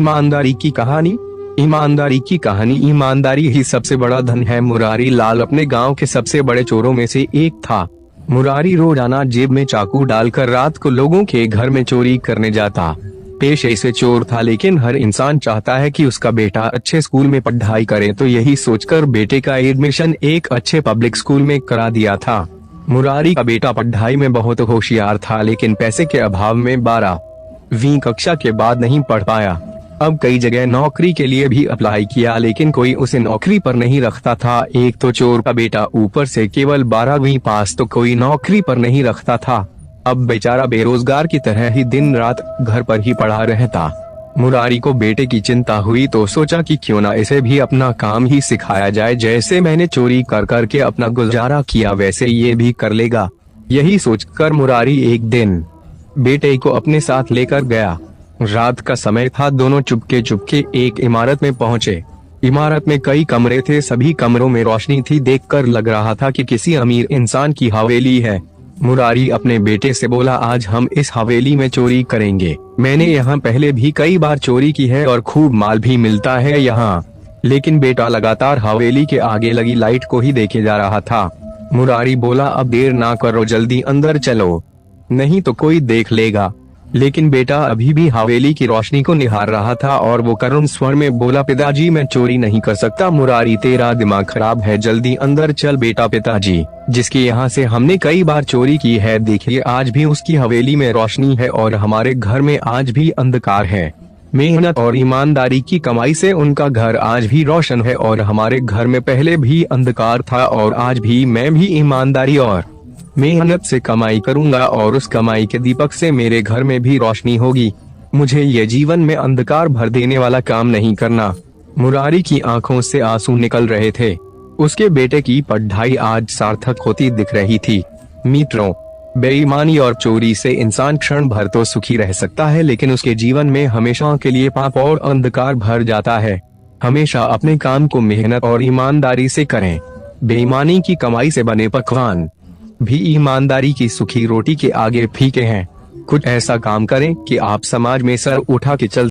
ईमानदारी की कहानी। ईमानदारी की कहानी। ईमानदारी ही सबसे बड़ा धन है। मुरारी लाल अपने गांव के सबसे बड़े चोरों में से एक था। मुरारी रोजाना जेब में चाकू डालकर रात को लोगों के घर में चोरी करने जाता। पेशे से चोर था, लेकिन हर इंसान चाहता है कि उसका बेटा अच्छे स्कूल में पढ़ाई करे, तो यही सोचकर बेटे का एडमिशन एक अच्छे पब्लिक स्कूल में करा दिया था। मुरारी का बेटा पढ़ाई में बहुत होशियार था, लेकिन पैसे के अभाव में 12वीं कक्षा के बाद नहीं पढ़ पाया। अब कई जगह नौकरी के लिए भी अप्लाई किया, लेकिन कोई उसे नौकरी पर नहीं रखता था। एक तो चोर का बेटा, ऊपर से केवल 12वीं पास, तो कोई नौकरी पर नहीं रखता था। अब बेचारा बेरोजगार की तरह ही दिन रात घर पर ही पड़ा रहता। मुरारी को बेटे की चिंता हुई तो सोचा कि क्यों ना इसे भी अपना काम ही सिखाया जाए। जैसे मैंने चोरी कर कर के अपना गुजारा किया, वैसे ये भी कर लेगा। यही सोचकर मुरारी एक दिन बेटे को अपने साथ लेकर गया। रात का समय था। दोनों चुपके चुपके एक इमारत में पहुंचे। इमारत में कई कमरे थे, सभी कमरों में रोशनी थी। देखकर लग रहा था कि किसी अमीर इंसान की हवेली है। मुरारी अपने बेटे से बोला, आज हम इस हवेली में चोरी करेंगे। मैंने यहाँ पहले भी कई बार चोरी की है और खूब माल भी मिलता है यहाँ। लेकिन बेटा लगातार हवेली के आगे लगी लाइट को ही देखे जा रहा था। मुरारी बोला, अब देर ना करो, जल्दी अंदर चलो, नहीं तो कोई देख लेगा। लेकिन बेटा अभी भी हवेली की रोशनी को निहार रहा था और वो करुण स्वर में बोला, पिताजी मैं चोरी नहीं कर सकता। मुरारी, तेरा दिमाग खराब है, जल्दी अंदर चल बेटा। पिताजी जिसके यहाँ से हमने कई बार चोरी की है, देखिए आज भी उसकी हवेली में रोशनी है और हमारे घर में आज भी अंधकार है। मेहनत और ईमानदारी की कमाई से उनका घर आज भी रोशन है और हमारे घर में पहले भी अंधकार था और आज भी मैं भी ईमानदारी और मेहनत से कमाई करूंगा और उस कमाई के दीपक से मेरे घर में भी रोशनी होगी। मुझे ये जीवन में अंधकार भर देने वाला काम नहीं करना। मुरारी की आंखों से आंसू निकल रहे थे। उसके बेटे की पढ़ाई आज सार्थक होती दिख रही थी। मित्रों, बेईमानी और चोरी से इंसान क्षण भर तो सुखी रह सकता है, लेकिन उसके जीवन में हमेशा के लिए पाप और अंधकार भर जाता है। हमेशा अपने काम को मेहनत और ईमानदारी से करें। बेईमानी की कमाई से बने पकवान भी ईमानदारी की सुखी रोटी के आगे फीके हैं। कुछ ऐसा काम करें कि आप समाज में सर उठा के चल